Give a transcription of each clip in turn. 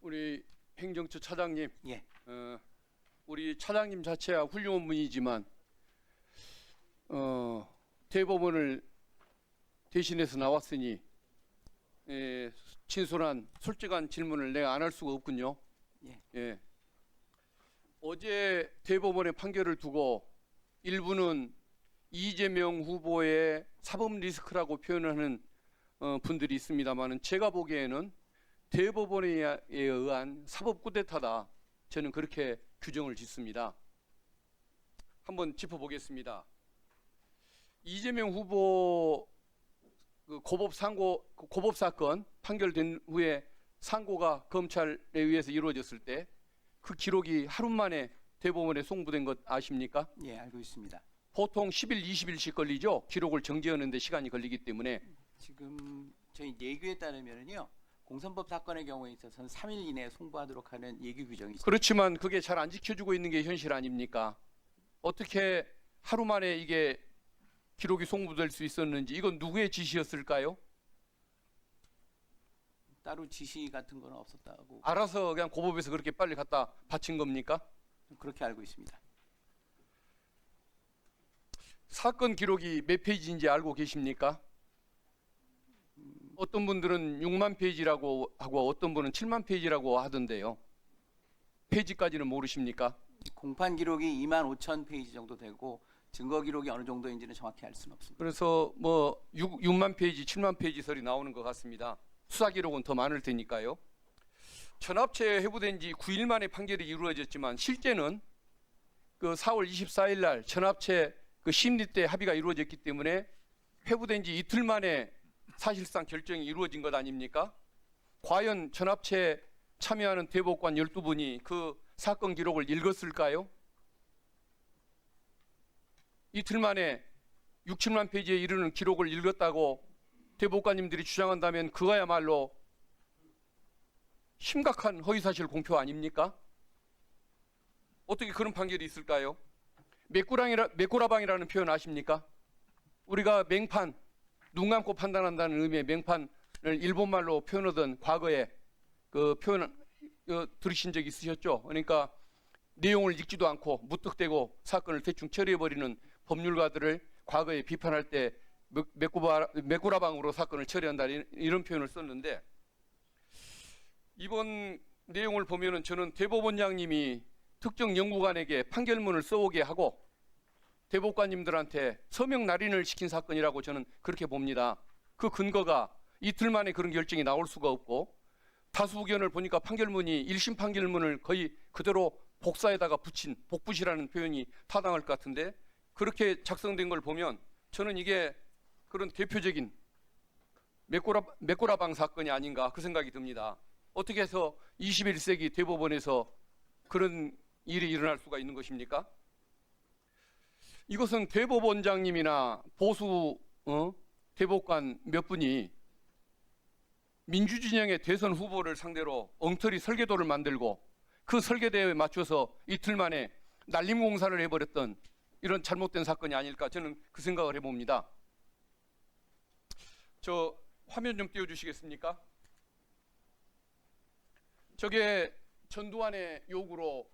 우리 행정처 차장님, 예. 우리 차장님 자체야 훌륭한 분이지만 대법원을 대신해서 나왔으니 진솔한 솔직한 질문을 내가 안 할 수가 없군요. 예. 어제 대법원의 판결을 두고 일부는 이재명 후보의 사법 리스크라고 표현하는 분들이 있습니다만은 제가 보기에는 대법원에 의한 사법 쿠데타다. 저는 그렇게 규정을 짓습니다. 한번 짚어보겠습니다. 이재명 후보 고법 사건 판결된 후에 상고가 검찰에 의해서 이루어졌을 때 그 기록이 하루 만에 대법원에 송부된 것 아십니까? 예, 알고 있습니다. 보통 10일, 20일씩 걸리죠. 기록을 정지하는 데 시간이 걸리기 때문에. 지금 저희 예규에 따르면요, 공선법 사건의 경우에 있어서는 3일 이내에 송부하도록 하는 예규 규정이 있습니다. 그렇지만 그게 잘 안 지켜지고 있는 게 현실 아닙니까? 어떻게 하루 만에 이게 기록이 송부될 수 있었는지, 이건 누구의 지시였을까요? 따로 지시 같은 건 없었다고 알아서 그냥 고법에서 그렇게 빨리 갖다 바친 겁니까? 그렇게 알고 있습니다. 사건 기록이 몇 페이지인지 알고 계십니까? 어떤 분들은 6만 페이지라고 하고 어떤 분은 7만 페이지라고 하던데요. 페이지까지는 모르십니까? 공판 기록이 25,000페이지 정도 되고 증거 기록이 어느 정도인지는 정확히 알 수는 없습니다. 그래서 뭐 6만 페이지, 7만 페이지 설이 나오는 것 같습니다. 수사 기록은 더 많을 테니까요. 전합체 회부된 지 9일 만에 판결이 이루어졌지만 실제는 그 4월 24일 날 전합체 그 심리 때 합의가 이루어졌기 때문에 회부된 지 이틀 만에 사실상 결정이 이루어진 것 아닙니까? 과연 전합체 참여하는 대법관 12분이 그 사건 기록을 읽었을까요? 이틀 만에 6, 7만 페이지에 이르는 기록을 읽었다고 대법관님들이 주장한다면 그거야말로 심각한 허위사실 공표 아닙니까? 어떻게 그런 판결이 있을까요? 메꾸라방이라는 표현 아십니까? 우리가 맹판, 눈 감고 판단한다는 의미의 맹판을 일본말로 표현하던 과거에 그 표현 들으신 적 있으셨죠? 그러니까 내용을 읽지도 않고 무턱대고 사건을 대충 처리해버리는 법률가들을 과거에 비판할 때 메꾸라방으로 사건을 처리한다 이런 표현을 썼는데, 이번 내용을 보면은 저는 대법원장님이 특정 연구관에게 판결문을 써오게 하고 대법관님들한테 서명 날인을 시킨 사건이라고 저는 그렇게 봅니다. 그 근거가 이틀 만에 그런 결정이 나올 수가 없고, 다수 의견을 보니까 판결문이 1심 판결문을 거의 그대로 복사에다가 붙인 복붙이라는 표현이 타당할 것 같은데, 그렇게 작성된 걸 보면 저는 이게 그런 대표적인 메꾸라방 사건이 아닌가 그 생각이 듭니다. 어떻게 해서 21세기 대법원에서 그런 일이 일어날 수가 있는 것입니까? 이것은 대법원장님이나 보수 대법관 몇 분이 민주진영의 대선 후보를 상대로 엉터리 설계도를 만들고 그 설계도에 맞춰서 이틀 만에 날림공사를 해버렸던 이런 잘못된 사건이 아닐까, 저는 그 생각을 해봅니다. 저 화면 좀 띄워주시겠습니까? 저게 전두환의 요구로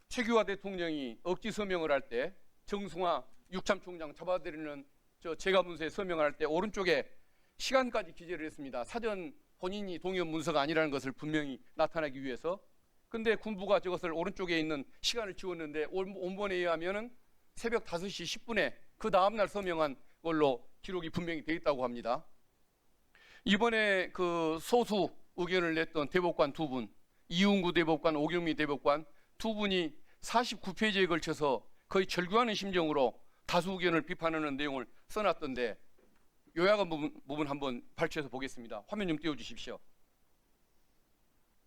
최규하 대통령이 억지 서명을 할 때 정승화 육참총장 잡아들이는 저 재가문서에 서명을 할 때 오른쪽에 시간까지 기재를 했습니다. 사전 본인이 동의한 문서가 아니라는 것을 분명히 나타내기 위해서. 근데 군부가 저것을 오른쪽에 있는 시간을 지웠는데 원본에 의하면은 새벽 5시 10분에 그 다음날 서명한 걸로 기록이 분명히 되어 있다고 합니다. 이번에 그 소수 의견을 냈던 대법관 두 분, 이웅구 대법관, 오경미 대법관 두 분이 49페이지에 걸쳐서 거의 절규하는 심정으로 다수 의견을 비판하는 내용을 써놨던데, 요약한 부분 한번 발췌해서 보겠습니다. 화면 좀 띄워주십시오.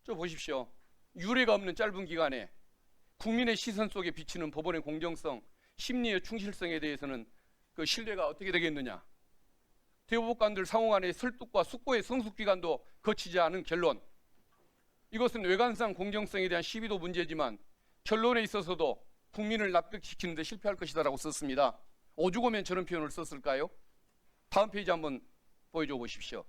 저 보십시오. 유례가 없는 짧은 기간에 국민의 시선 속에 비치는 법원의 공정성, 심리의 충실성에 대해서는 그 신뢰가 어떻게 되겠느냐. 대법관들 상호 간의 설득과 숙고의 성숙기간도 거치지 않은 결론. 이것은 외관상 공정성에 대한 시비도 문제지만 결론에 있어서도 국민을 납득시키는 데 실패할 것이다라고 썼습니다. 오죽하면 저런 표현을 썼을까요? 다음 페이지 한번 보여줘 보십시오.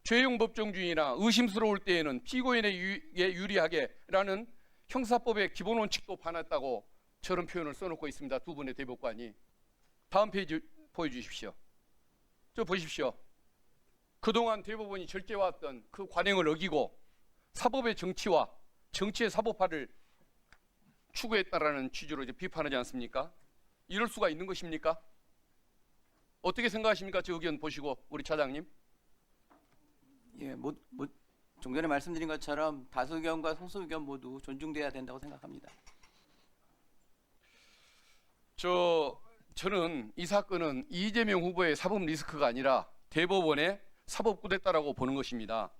죄용 법정주의나 의심스러울 때에는 피고인에게 유리하게라는 형사법의 기본 원칙도 반했다고 저런 표현을 써놓고 있습니다. 두 분의 대법관이. 다음 페이지 보여주십시오. 저 보십시오. 그동안 대법원이 절제해왔던 그 관행을 어기고 사법의 정치와 정치의 사법화를 추구했다라는 취지로 이제 비판하지 않습니까? 이럴 수가 있는 것입니까? 어떻게 생각하십니까? 저 의견 보시고 우리 차장님. 예, 좀 전에 말씀드린 것처럼 다수 의견과 소수 의견 모두 존중돼야 된다고 생각합니다. 저는 이 사건은 이재명 후보의 사법 리스크가 아니라 대법원의 사법 쿠데타라고 보는 것입니다.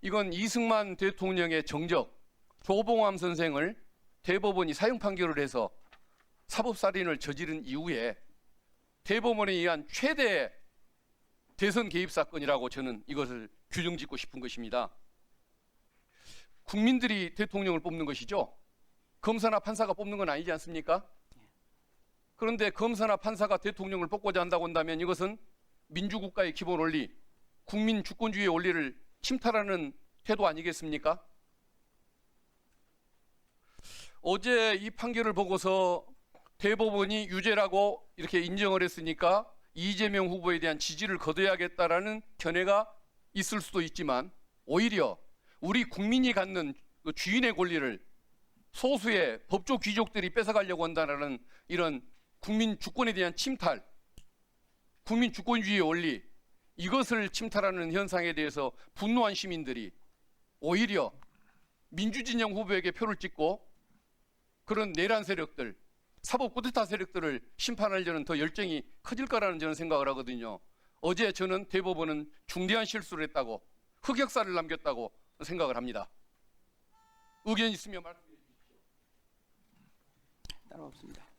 이건 이승만 대통령의 정적 조봉암 선생을 대법원이 사형 판결을 해서 사법살인을 저지른 이후에 대법원에 의한 최대 대선 개입 사건이라고 저는 이것을 규정짓고 싶은 것입니다. 국민들이 대통령을 뽑는 것이죠. 검사나 판사가 뽑는 건 아니지 않습니까? 그런데 검사나 판사가 대통령을 뽑고자 한다고 한다면 이것은 민주국가의 기본 원리, 국민 주권주의의 원리를 침탈하는 태도 아니겠습니까? 어제 이 판결을 보고서 대법원이 유죄라고 이렇게 인정을 했으니까 이재명 후보에 대한 지지를 거둬야겠다라는 견해가 있을 수도 있지만 오히려 우리 국민이 갖는 그 주인의 권리를 소수의 법조 귀족들이 뺏어가려고 한다는 이런 국민 주권에 대한 침탈, 국민 주권주의의 원리, 이것을 침탈하는 현상에 대해서 분노한 시민들이 오히려 민주진영 후보에게 표를 찍고 그런 내란 세력들, 사법 쿠데타 세력들을 심판하려는 더 열정이 커질 거라는 저는 생각을 하거든요. 어제 저는 대법원은 중대한 실수를 했다고, 흑역사를 남겼다고 생각을 합니다. 의견 있으면 말씀해 주십시오. 따로 없습니다.